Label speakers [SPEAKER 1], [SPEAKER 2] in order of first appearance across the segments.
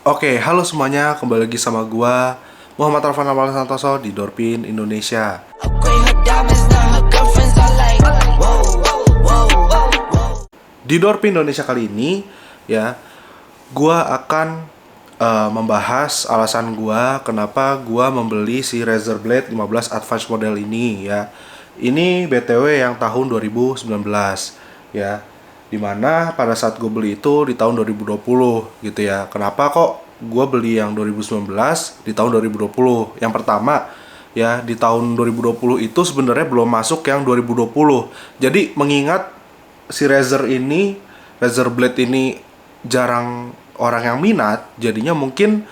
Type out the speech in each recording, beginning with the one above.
[SPEAKER 1] Oke, halo semuanya, kembali lagi sama gua Muhammad Arfan Amal Santoso di Dorpin Indonesia. Di Dorpin Indonesia kali ini, ya, gua akan membahas alasan gua kenapa gua membeli si Razer Blade 15 Advance model ini, ya. Ini BTW yang tahun 2019, ya. Dimana pada saat gue beli itu di tahun 2020 gitu ya. Kenapa kok gue beli yang 2019 di tahun 2020? Yang pertama, ya, di tahun 2020 itu sebenarnya belum masuk yang 2020. Jadi mengingat si Razer Blade ini jarang orang yang minat, jadinya mungkin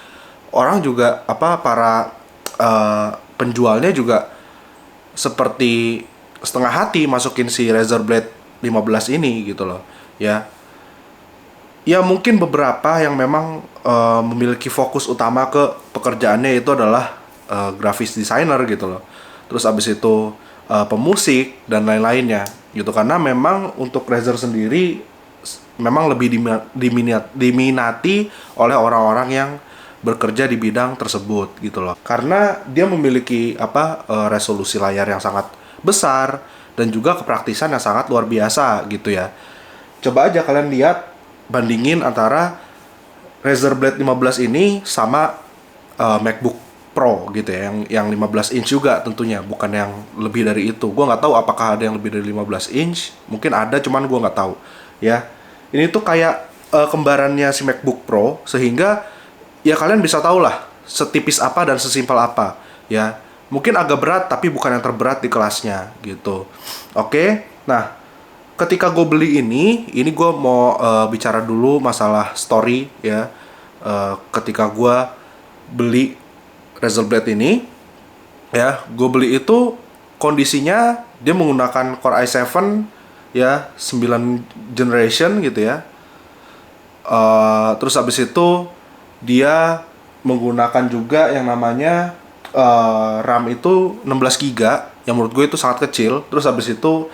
[SPEAKER 1] orang juga para penjualnya juga seperti setengah hati masukin si Razer Blade 15 ini gitu loh, ya. Ya mungkin beberapa yang memang memiliki fokus utama ke pekerjaannya itu adalah graphics designer gitu loh. Terus abis itu pemusik dan lain-lainnya gitu, karena memang untuk Razer sendiri memang lebih diminati oleh orang-orang yang bekerja di bidang tersebut gitu loh. Karena dia memiliki resolusi layar yang sangat besar dan juga kepraktisan yang sangat luar biasa gitu ya. Coba aja kalian lihat, bandingin antara Razer Blade 15 ini sama MacBook Pro gitu ya, yang 15 inch juga tentunya, bukan yang lebih dari itu. Gua nggak tahu apakah ada yang lebih dari 15 inch, mungkin ada, cuman gua nggak tahu ya. Ini tuh kayak kembarannya si MacBook Pro, sehingga ya kalian bisa tahu lah setipis apa dan sesimpel apa ya. Mungkin agak berat tapi bukan yang terberat di kelasnya gitu. Oke, nah ketika gue beli ini gue mau bicara dulu masalah story ya. Ketika gue beli Razer Blade ini, ya, gue beli itu kondisinya dia menggunakan Core i7 ya, 9 generation gitu ya. Terus habis itu dia menggunakan juga yang namanya RAM itu 16 GB, yang menurut gue itu sangat kecil. Terus habis itu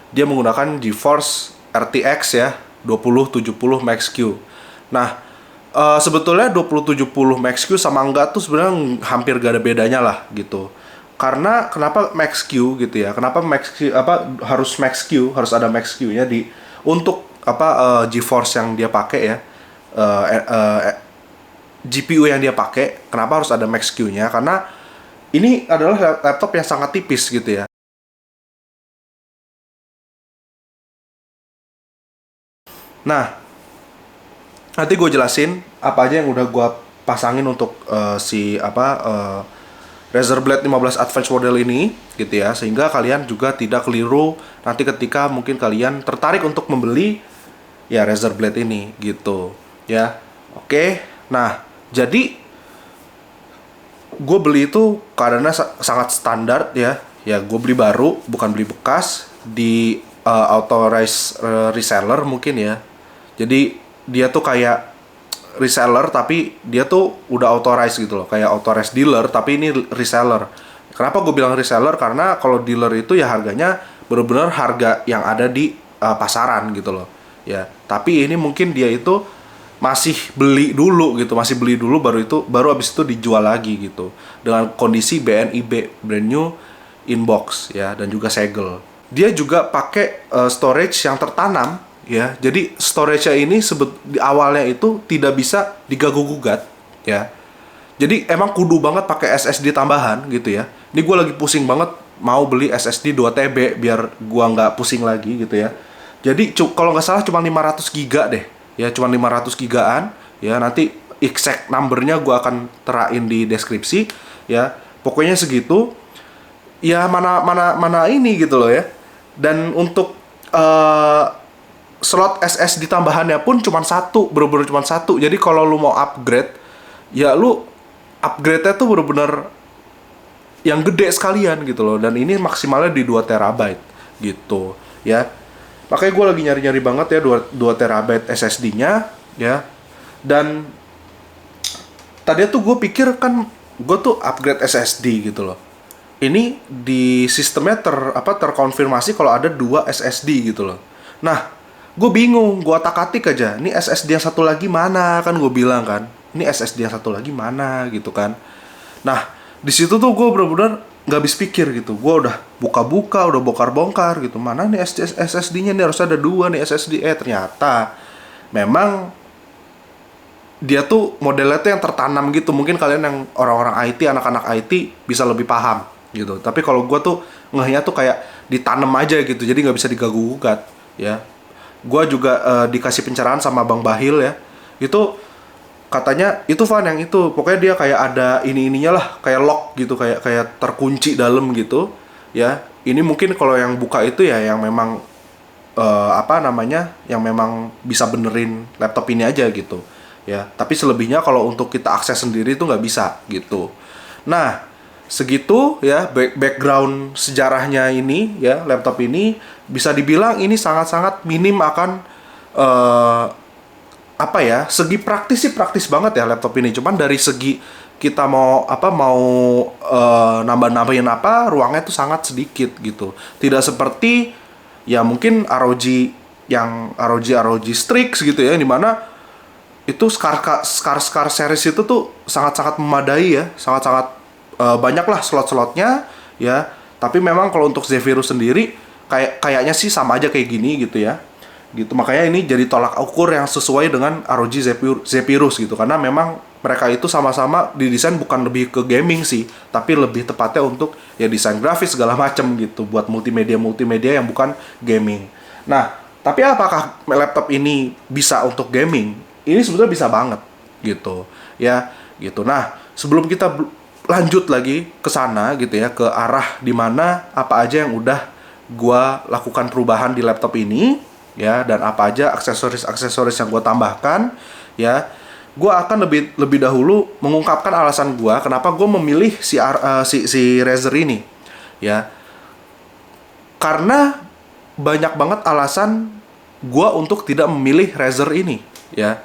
[SPEAKER 1] dia menggunakan GeForce RTX ya 2070 Max-Q. Nah, sebetulnya 2070 Max-Q sama enggak tuh sebenarnya hampir gak ada bedanya lah gitu. Karena kenapa Max-Q gitu ya? Kenapa Max-Q harus Max-Q, harus ada Max-Q-nya di untuk GeForce yang dia pakai ya. GPU yang dia pakai, kenapa harus ada Max-Q-nya? Karena ini adalah laptop yang sangat tipis gitu ya. Nah, nanti gue jelasin apa aja yang udah gue pasangin untuk Razer Blade 15 Advance model ini gitu ya, sehingga kalian juga tidak keliru nanti ketika mungkin kalian tertarik untuk membeli ya Razer Blade ini gitu ya. Oke, nah jadi gue beli itu karena sangat standar ya. Ya gue beli baru, bukan beli bekas di authorized reseller mungkin ya. Jadi dia tuh kayak reseller tapi dia tuh udah authorized gitu loh, kayak authorized dealer tapi ini reseller. Kenapa gue bilang reseller? Karena kalau dealer itu ya harganya benar-benar harga yang ada di pasaran gitu loh ya. Tapi ini mungkin dia itu masih beli dulu gitu, masih beli dulu baru abis itu dijual lagi gitu dengan kondisi BNIB, brand new inbox ya, dan juga segel. Dia juga pakai storage yang tertanam ya. Jadi storage-nya ini di awalnya itu tidak bisa diganggu gugat ya. Jadi emang kudu banget pakai SSD tambahan gitu ya. Ini gue lagi pusing banget mau beli SSD 2 TB biar gua nggak pusing lagi gitu ya. Jadi kalau nggak salah cuma 500 giga deh. Ya cuma 500 gigaan ya, nanti exact numbernya gue akan terain di deskripsi ya. Pokoknya segitu ya, mana ini gitu loh ya. Dan untuk slot SSD tambahannya pun cuma satu, bener-bener cuma satu. Jadi kalau lu mau upgrade ya lu upgrade-nya tuh bener-bener yang gede sekalian gitu loh. Dan ini maksimalnya di 2 terabyte gitu ya. Makanya gue lagi nyari-nyari banget ya 2 terabyte SSD-nya ya. Dan tadi tuh gue pikir kan gue tuh upgrade SSD gitu loh. Ini di sistemnya terkonfirmasi kalau ada 2 SSD gitu loh. Nah, gue bingung, gue otak-atik aja. Ini SSD yang satu lagi mana, kan gue bilang kan. ini SSD yang satu lagi mana gitu kan. Nah, di situ tuh gue bener-bener nggak habis pikir gitu. Gue udah buka-buka, udah bongkar-bongkar gitu. Mana nih SSD-nya nih, harusnya ada dua nih SSD. Ternyata memang dia tuh modelnya tuh yang tertanam gitu. Mungkin kalian yang orang-orang IT, anak-anak IT bisa lebih paham gitu. Tapi kalau gue tuh ngehnya tuh kayak ditanam aja gitu. Jadi nggak bisa diganggu-gugat ya. Gue juga dikasih pencerahan sama Bang Bahil ya. Itu katanya itu Van yang itu. Pokoknya dia kayak ada ininya lah, kayak lock gitu, kayak terkunci dalam gitu ya. Ini mungkin kalau yang buka itu ya yang memang apa namanya, yang memang bisa benerin laptop ini aja gitu ya. Tapi selebihnya kalau untuk kita akses sendiri itu nggak bisa gitu. Nah, segitu ya background sejarahnya ini ya. Laptop ini bisa dibilang ini sangat-sangat minim akan apa ya, segi praktis sih praktis banget ya laptop ini. Cuman dari segi kita mau nambah-nambahin apa, ruangnya itu sangat sedikit gitu. Tidak seperti ya mungkin ROG yang ROG Strix gitu ya, dimana itu Scar series itu tuh sangat-sangat memadai ya, sangat-sangat banyak lah slot-slotnya ya. Tapi memang kalau untuk Zephyrus sendiri kayaknya sih sama aja kayak gini gitu ya. Gitu, makanya ini jadi tolak ukur yang sesuai dengan ROG Zephyrus gitu, karena memang mereka itu sama-sama didesain bukan lebih ke gaming sih, tapi lebih tepatnya untuk ya desain grafis segala macam gitu, buat multimedia yang bukan gaming. Nah, tapi apakah laptop ini bisa untuk gaming? Ini sebetulnya bisa banget gitu ya gitu. Nah, sebelum kita lanjut lagi ke sana gitu ya, ke arah dimana apa aja yang udah gua lakukan perubahan di laptop ini ya, dan apa aja aksesoris yang gue tambahkan ya, gue akan lebih dahulu mengungkapkan alasan gue kenapa gue memilih si Razer ini ya. Karena banyak banget alasan gue untuk tidak memilih Razer ini ya.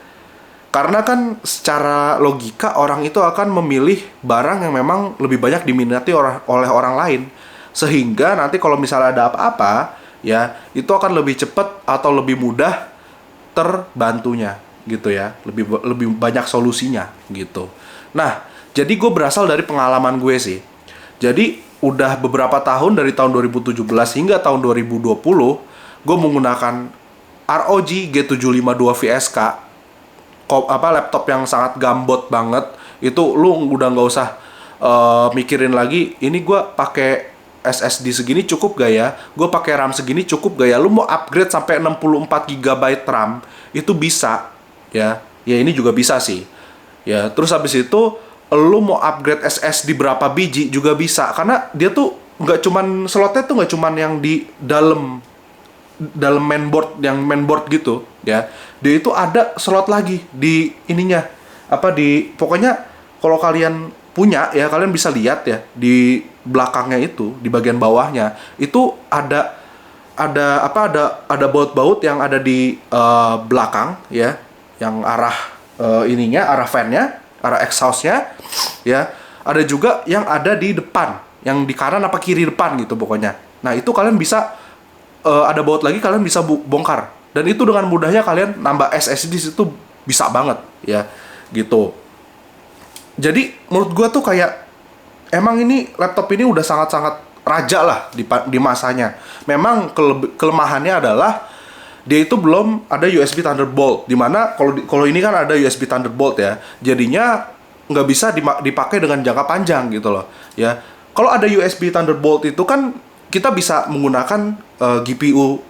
[SPEAKER 1] Karena kan secara logika orang itu akan memilih barang yang memang lebih banyak diminati oleh orang lain, sehingga nanti kalau misalnya ada apa-apa ya, itu akan lebih cepat atau lebih mudah terbantunya gitu ya, lebih banyak solusinya gitu. Nah, jadi gue berasal dari pengalaman gue sih. Jadi udah beberapa tahun, dari tahun 2017 hingga tahun 2020 gue menggunakan ROG G752 VSK, laptop yang sangat gambot banget. Itu lu udah nggak usah mikirin lagi, ini gue pakai SSD segini cukup gak ya? Gue pakai RAM segini cukup gak ya? Lu mau upgrade sampai 64 GB RAM itu bisa ya. Ya ini juga bisa sih. Ya, terus habis itu lu mau upgrade SSD berapa biji juga bisa, karena dia tuh nggak cuman slotnya tuh nggak cuman yang di dalam mainboard gitu ya. Dia itu ada slot lagi di ininya. Pokoknya kalau kalian punya ya, kalian bisa lihat ya di belakangnya itu, di bagian bawahnya itu ada baut-baut yang ada di belakang ya, yang arah arah fan-nya, arah exhaust-nya ya. Ada juga yang ada di depan, yang di kanan apa kiri depan gitu pokoknya. Nah, itu kalian bisa ada baut lagi, kalian bisa bongkar, dan itu dengan mudahnya kalian nambah SSD situ bisa banget ya gitu. Jadi menurut gua tuh kayak emang ini laptop ini udah sangat-sangat raja lah di masanya. Memang kelemahannya adalah dia itu belum ada USB Thunderbolt, dimana kalau ini kan ada USB Thunderbolt ya, jadinya nggak bisa dipakai dengan jangka panjang gitu loh ya. Kalau ada USB Thunderbolt itu kan kita bisa menggunakan GPU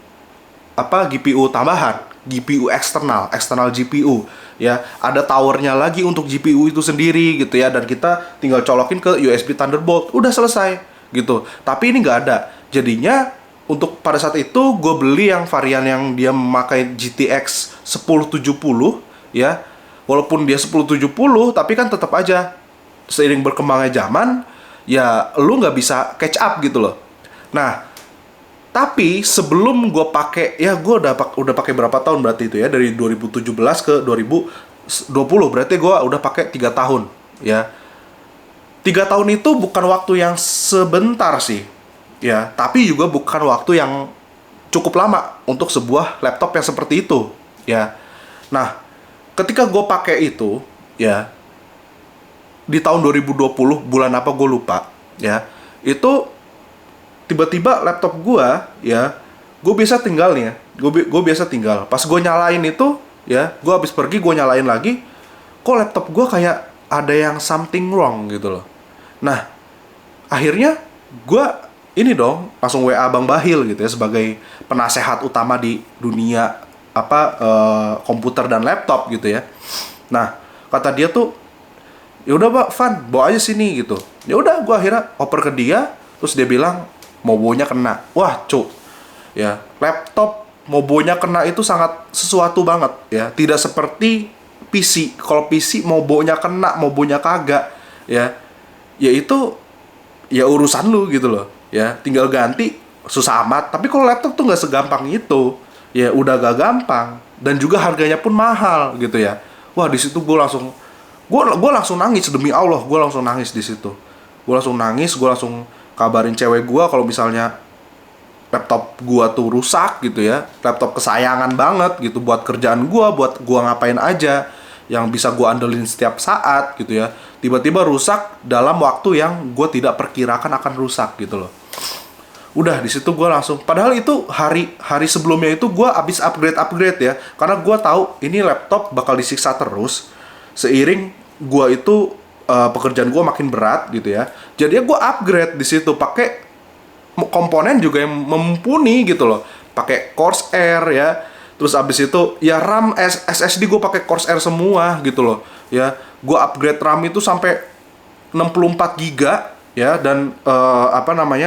[SPEAKER 1] tambahan, GPU eksternal GPU ya. Ada towernya lagi untuk GPU itu sendiri gitu ya, dan kita tinggal colokin ke USB Thunderbolt, udah selesai gitu. Tapi ini nggak ada. Jadinya untuk pada saat itu gue beli yang varian yang dia memakai GTX 1070 ya. Walaupun dia 1070, tapi kan tetap aja seiring berkembangnya zaman ya, lu nggak bisa catch up gitu loh. Nah, tapi sebelum gue pakai, ya gue udah pakai berapa tahun berarti itu ya, dari 2017 ke 2020, berarti gue udah pakai 3 tahun ya. 3 tahun itu bukan waktu yang sebentar sih ya, tapi juga bukan waktu yang cukup lama untuk sebuah laptop yang seperti itu ya. Nah, ketika gue pakai itu ya, di tahun 2020 bulan apa gue lupa, ya, itu tiba-tiba laptop gue, ya, gue biasa tinggal nih ya, gue biasa tinggal. Pas gue nyalain itu, ya, gue habis pergi gue nyalain lagi, kok laptop gue kayak ada yang something wrong gitu loh. Nah, akhirnya gue ini dong langsung WA Bang Bahil gitu ya, sebagai penasehat utama di dunia komputer dan laptop gitu ya. Nah, kata dia tuh, ya udah Pak Van, bawa aja sini gitu. Ya udah, gue akhirnya oper ke dia, terus dia bilang mobonya kena. Wah, cuk, ya, laptop mobonya kena itu sangat sesuatu banget ya, tidak seperti PC. Kalau PC mobonya kena, mobonya kagak, ya, ya itu ya urusan lu gitu loh, ya, tinggal ganti, susah amat. Tapi kalau laptop tuh nggak segampang itu, ya, udah gak gampang, dan juga harganya pun mahal gitu ya. Wah, di situ gue langsung nangis, demi Allah, gue langsung nangis di situ. Gue langsung kabarin cewek gue kalau misalnya laptop gue tuh rusak gitu ya, laptop kesayangan banget gitu buat kerjaan gue, buat gue ngapain aja, yang bisa gue andelin setiap saat gitu ya, tiba-tiba rusak dalam waktu yang gue tidak perkirakan akan rusak gitu loh. Udah di situ gue langsung, padahal itu hari sebelumnya itu gue abis upgrade ya, karena gue tahu ini laptop bakal disiksa terus seiring gue itu pekerjaan gue makin berat gitu ya. Jadi gue upgrade di situ pakai komponen juga yang mumpuni gitu loh, pakai Corsair ya. Terus abis itu ya RAM SSD gue pakai Corsair semua gitu loh ya. Gue upgrade RAM itu sampai 64 giga ya, dan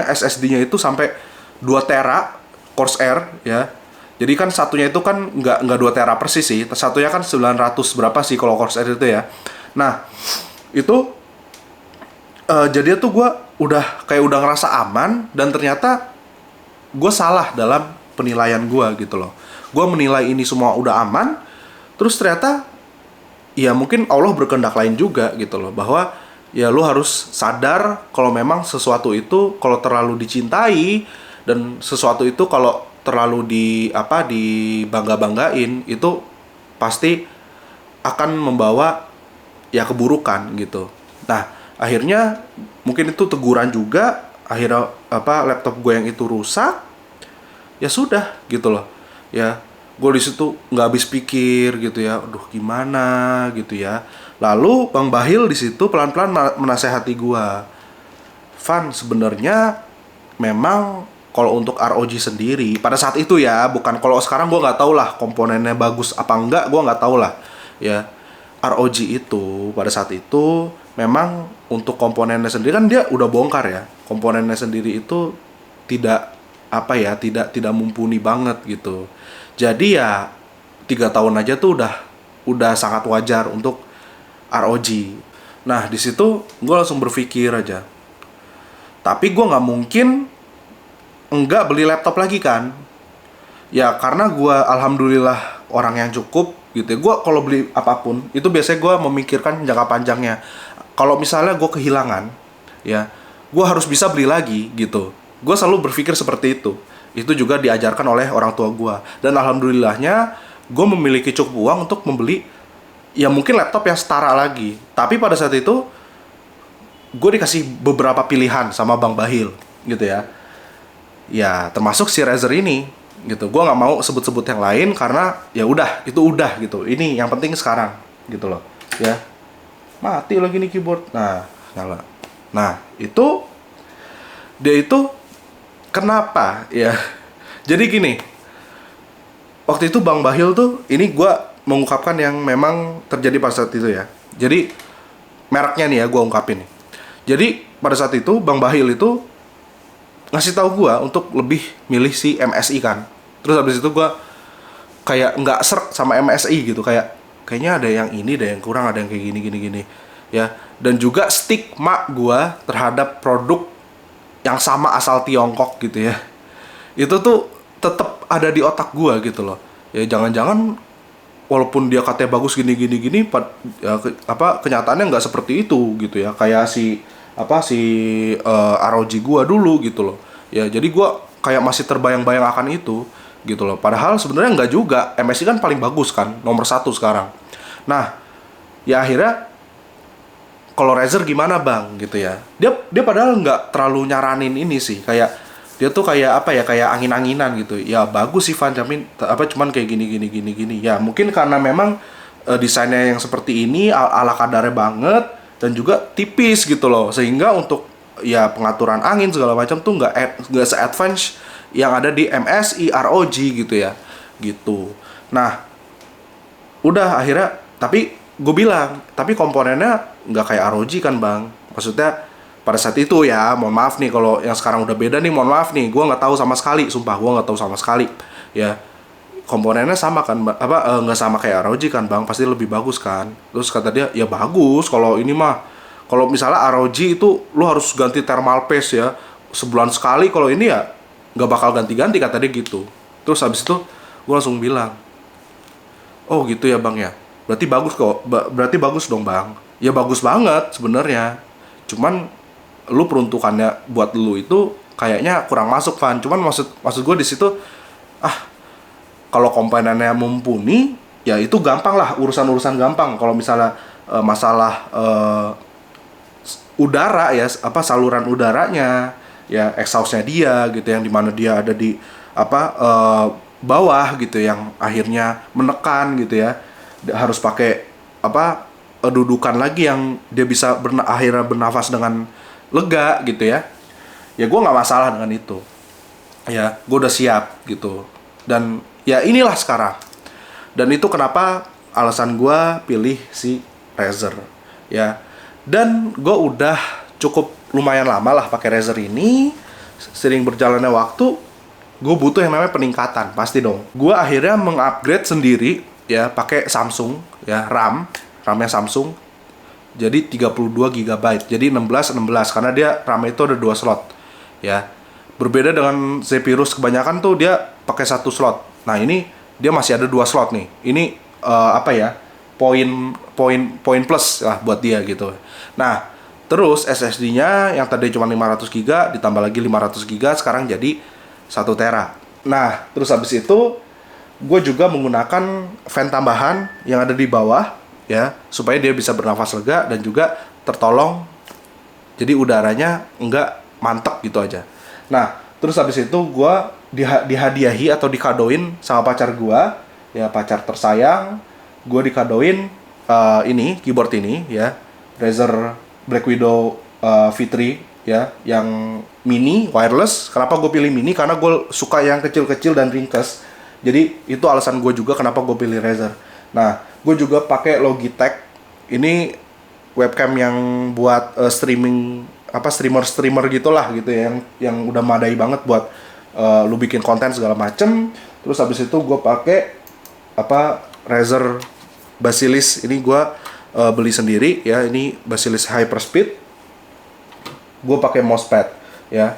[SPEAKER 1] SSD-nya itu sampai 2 tera Corsair ya. Jadi kan satunya itu kan nggak 2 tera persis sih, satunya kan 900 berapa sih kalau Corsair itu ya. Nah, itu jadi tuh gue udah ngerasa aman, dan ternyata gue salah dalam penilaian gue gitu loh. Gue menilai ini semua udah aman, terus ternyata ya mungkin Allah berkehendak lain juga gitu loh, bahwa ya lu harus sadar kalau memang sesuatu itu kalau terlalu dicintai, dan sesuatu itu kalau terlalu dibangga-banggain, itu pasti akan membawa ya keburukan gitu. Nah, akhirnya mungkin itu teguran juga. Akhirnya laptop gue yang itu rusak, ya sudah gitu loh ya. Gue di situ nggak habis pikir gitu ya, aduh gimana gitu ya. Lalu Bang Bahil di situ pelan-pelan menasehati gue, Van, sebenarnya memang kalau untuk ROG sendiri pada saat itu ya, bukan kalau sekarang gue nggak tahu lah komponennya bagus apa enggak, gue nggak tahu lah ya. ROG itu pada saat itu memang untuk komponennya sendiri kan dia udah bongkar ya, komponennya sendiri itu tidak tidak mumpuni banget gitu. Jadi ya 3 tahun aja tuh udah sangat wajar untuk ROG. Nah, di situ gue langsung berpikir aja, tapi gue nggak mungkin enggak beli laptop lagi kan ya, karena gue alhamdulillah orang yang cukup gitu ya. Gue kalau beli apapun itu biasanya gue memikirkan jangka panjangnya. Kalau misalnya gue kehilangan ya, gue harus bisa beli lagi gitu. Gue selalu berpikir seperti itu. Itu juga diajarkan oleh orang tua gue, dan alhamdulillahnya gue memiliki cukup uang untuk membeli ya mungkin laptop yang setara lagi. Tapi pada saat itu gue dikasih beberapa pilihan sama Bang Bahil gitu ya. Ya termasuk si Razer ini gitu. Gue nggak mau sebut-sebut yang lain karena ya udah, itu udah gitu. Ini yang penting sekarang gitu loh ya. Mati lagi nih keyboard. Nah, nyala. Nah, itu dia itu kenapa ya? Jadi gini, waktu itu Bang Bahil tuh, ini gue mengungkapkan yang memang terjadi pada saat itu ya. Jadi mereknya nih ya gue ungkapin nih. Jadi pada saat itu Bang Bahil itu ngasih tahu gue untuk lebih milih si MSI kan. Terus habis itu gue kayak nggak serk sama MSI gitu, kayaknya ada yang ini, ada yang kurang, ada yang kayak gini ya. Dan juga stigma gue terhadap produk yang sama asal Tiongkok gitu ya, itu tuh tetap ada di otak gue gitu loh ya. Jangan-jangan walaupun dia katanya bagus gini ya, kenyataannya nggak seperti itu gitu ya, kayak si ROG gue dulu gitu loh ya. Jadi gue kayak masih terbayang-bayang akan itu gitu loh. Padahal sebenarnya nggak juga. MSI kan paling bagus kan, nomor 1 sekarang. Nah, Ya akhirnya kalau Razer gimana bang gitu ya, dia padahal nggak terlalu nyaranin ini sih, kayak dia tuh kayak apa ya, kayak angin-anginan gitu ya. Bagus sih Van, cuman kayak gini ya. Mungkin karena memang desainnya yang seperti ini ala kadarnya banget, dan juga tipis gitu loh, sehingga untuk ya pengaturan angin segala macam tuh nggak se-advance yang ada di MSI ROG gitu ya gitu. Nah udah akhirnya, tapi gue bilang, tapi komponennya nggak kayak ROG kan bang. Maksudnya pada saat itu ya, mohon maaf nih kalau yang sekarang udah beda nih, mohon maaf nih, gue nggak tahu sama sekali, sumpah gue nggak tahu sama sekali ya. Komponennya sama kan, nggak sama kayak ROG kan bang, pasti lebih bagus kan. Terus kata dia, ya bagus kalau ini mah, kalau misalnya ROG itu lu harus ganti thermal paste ya sebulan sekali, kalau ini ya nggak bakal ganti-ganti kata dia gitu. Terus habis itu gue langsung bilang, oh gitu ya bang ya, berarti bagus kok, berarti bagus dong bang. Ya bagus banget sebenarnya, cuman lu peruntukannya buat lu itu kayaknya kurang masuk Van. Cuman maksud gue di situ, kalau komponennya mumpuni ya itu gampang lah, urusan gampang. Kalau misalnya masalah udara ya, apa saluran udaranya ya, exhaustnya dia gitu, yang dimana dia ada di bawah gitu, yang akhirnya menekan gitu ya, harus pakai dudukan lagi yang dia bisa akhirnya bernafas dengan lega gitu ya. Ya gue nggak masalah dengan itu ya, gue udah siap gitu. Dan ya inilah sekarang, dan itu kenapa alasan gue pilih si Razer ya. Dan gue udah cukup lumayan lama lah pakai Razer ini. Sering berjalannya waktu, gue butuh yang namanya peningkatan, pasti dong. Gue akhirnya mengupgrade sendiri ya, pakai Samsung ya, RAM-nya Samsung. Jadi 32 GB, jadi 16 karena dia RAM itu ada 2 slot ya. Berbeda dengan Zephyrus, kebanyakan tuh dia pakai 1 slot. Nah ini dia masih ada 2 slot nih. Ini poin plus lah buat dia gitu. Nah terus SSD-nya yang tadi cuma 500 GB ditambah lagi 500 GB, sekarang jadi 1 tera. Nah terus habis itu gue juga menggunakan fan tambahan yang ada di bawah ya, supaya dia bisa bernafas lega dan juga tertolong, jadi udaranya enggak mantep gitu aja. Nah terus habis itu gue dihadiahi atau dikadoin sama pacar gue ya, pacar tersayang gue, dikadoin ini keyboard ini ya, Razer Black Widow V3 ya, yang mini wireless. Kenapa gue pilih mini? Karena gue suka yang kecil-kecil dan ringkes. Jadi itu alasan gue juga kenapa gue pilih Razer. Nah, gue juga pakai Logitech. Ini webcam yang buat streamer gitulah gitu ya, yang udah madai banget buat lu bikin konten segala macem. Terus habis itu gue pakai Razer Baselis. Ini gue beli sendiri ya. Ini Baselis Hyperspeed. Gue pakai mousepad ya.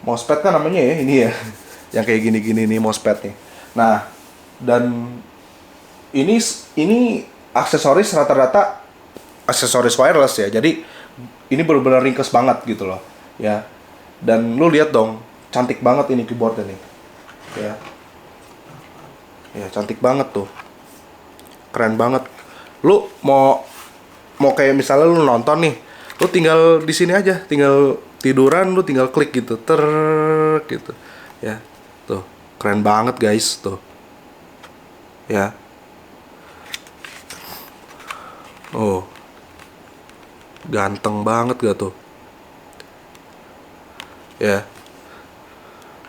[SPEAKER 1] Mousepad kan namanya ya ini ya, yang kayak gini-gini nih mousepad nih. Nah, dan ini aksesoris rata-rata aksesoris wireless ya. Jadi ini benar-benar ringkes banget gitu loh ya. Dan lu lihat dong, cantik banget ini keyboardnya nih ya. Ya cantik banget tuh, keren banget. Lu mau kayak misalnya lu nonton nih, lu tinggal di sini aja, tinggal tiduran, lu tinggal klik gitu, gitu ya. Tuh keren banget guys tuh ya. Oh ganteng banget gak tuh ya.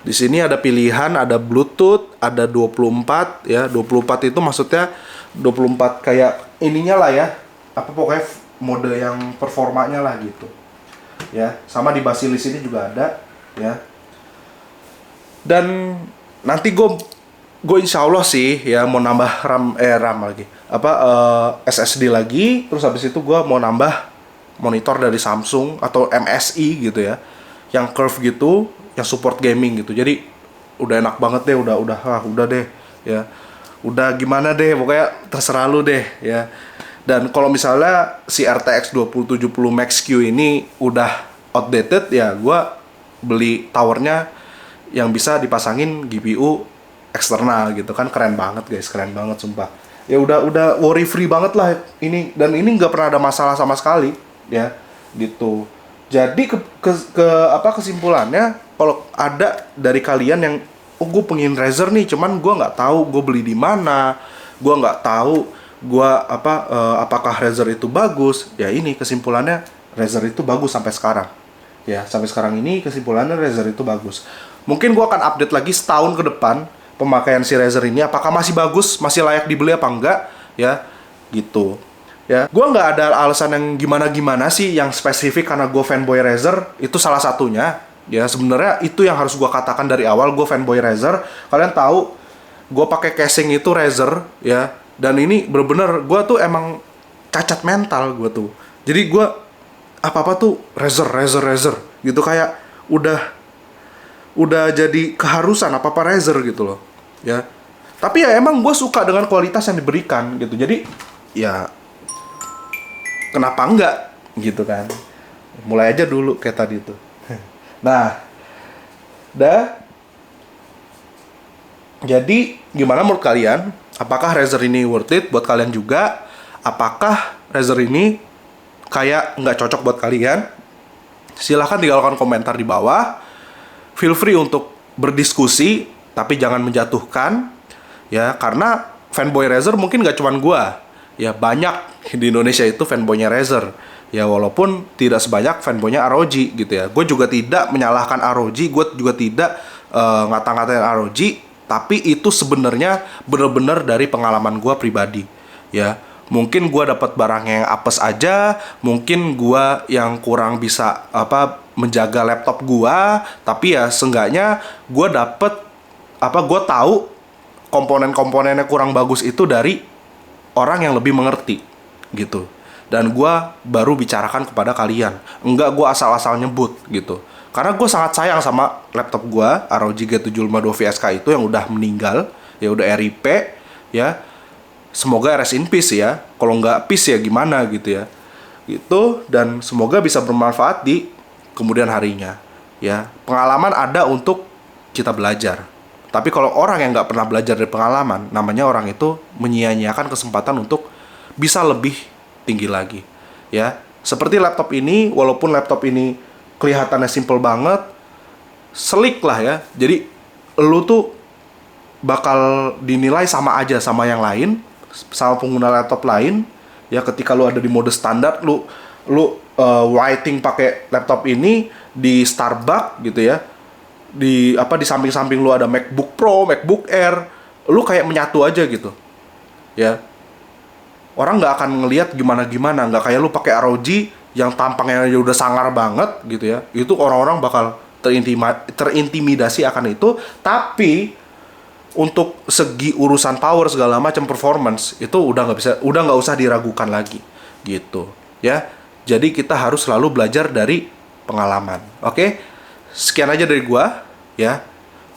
[SPEAKER 1] Di sini ada pilihan, ada Bluetooth, ada 24 ya. 24 itu maksudnya 24 kayak ininya lah ya, pokoknya mode yang performanya lah gitu ya. Sama di Baselis ini juga ada ya. Dan nanti gue insya Allah sih ya mau nambah RAM lagi, SSD lagi. Terus habis itu gue mau nambah monitor dari Samsung atau MSI gitu ya, yang curve gitu, yang support gaming gitu. Jadi udah enak banget deh, udah deh ya. Udah gimana deh, pokoknya terserah lu deh ya. Dan kalau misalnya si RTX 2070 Max Q ini udah outdated ya, gue beli towernya yang bisa dipasangin GPU eksternal gitu kan. Keren banget guys, keren banget sumpah Ya udah worry free banget lah ini, dan ini nggak pernah ada masalah sama sekali ya gitu. Jadi kesimpulannya, kalau ada dari kalian yang gue pengen Razer nih, cuman gue nggak tahu gue beli di mana, gue nggak tahu apakah Razer itu bagus, ya ini kesimpulannya, Razer itu bagus sampai sekarang. Ya, sampai sekarang ini kesimpulannya Razer itu bagus. Mungkin gue akan update lagi setahun ke depan pemakaian si Razer ini, apakah masih bagus, masih layak dibeli apa enggak, ya gitu. Ya, gue nggak ada alasan yang gimana-gimana sih yang spesifik karena gue fanboy Razer, itu salah satunya. Ya sebenarnya itu yang harus gue katakan dari awal, gue fanboy Razer. Kalian tahu, gue pakai casing itu Razer, ya. Dan ini bener-bener gue tuh emang cacat mental gue tuh. Jadi gue apa-apa tuh Razer gitu, kayak udah jadi keharusan apa-apa Razer gitu loh. Ya. Tapi ya emang gue suka dengan kualitas yang diberikan gitu. Jadi ya kenapa enggak gitu kan. Mulai aja dulu kayak tadi tuh. Nah, jadi gimana menurut kalian? Apakah Razer ini worth it buat kalian juga? Apakah Razer ini kayak nggak cocok buat kalian? Silahkan tinggalkan komentar di bawah. Feel free untuk berdiskusi, tapi jangan menjatuhkan. Ya, karena fanboy Razer mungkin nggak cuman gua. Ya, banyak di Indonesia itu fanboynya Razer. Ya, walaupun tidak sebanyak fanboynya ROG gitu ya. Gue juga tidak menyalahkan ROG, gue juga tidak ngata-ngatain ROG. Tapi itu sebenarnya bener-bener dari pengalaman gue pribadi. Ya, mungkin gue dapat barang yang apes aja, mungkin gue yang kurang bisa menjaga laptop gue, tapi ya seenggaknya gue gue tahu komponen-komponennya kurang bagus itu dari orang yang lebih mengerti gitu. Dan gue baru bicarakan kepada kalian, enggak gue asal-asal nyebut gitu. Karena gue sangat sayang sama laptop gue, ROG G752 VSK itu yang udah meninggal, ya udah RIP ya. Semoga rest in peace ya. Kalau nggak peace ya gimana gitu ya. Gitu, dan semoga bisa bermanfaat di kemudian harinya. Ya, pengalaman ada untuk kita belajar. Tapi kalau orang yang nggak pernah belajar dari pengalaman, namanya orang itu menyia-nyiakan kesempatan untuk bisa lebih tinggi lagi. Ya, seperti laptop ini, walaupun laptop ini kelihatannya simple banget, sleek lah ya. Jadi lu tuh bakal dinilai sama aja sama yang lain, sama pengguna laptop lain. Ya, ketika lu ada di mode standar, lu writing pakai laptop ini di Starbucks gitu ya. Di samping-samping lu ada MacBook Pro, MacBook Air, lu kayak menyatu aja gitu. Ya. Orang nggak akan ngelihat gimana-gimana, nggak kayak lu pakai ROG yang tampangnya udah sangar banget gitu ya. Itu orang-orang bakal terintimidasi akan itu. Tapi untuk segi urusan power segala macam performance itu udah nggak usah diragukan lagi gitu ya. Jadi kita harus selalu belajar dari pengalaman. Oke, sekian aja dari gua ya.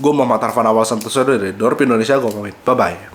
[SPEAKER 1] Gua Muhammad Arfan Awal Santoso dari Dorp Indonesia. Gua pamit, bye bye.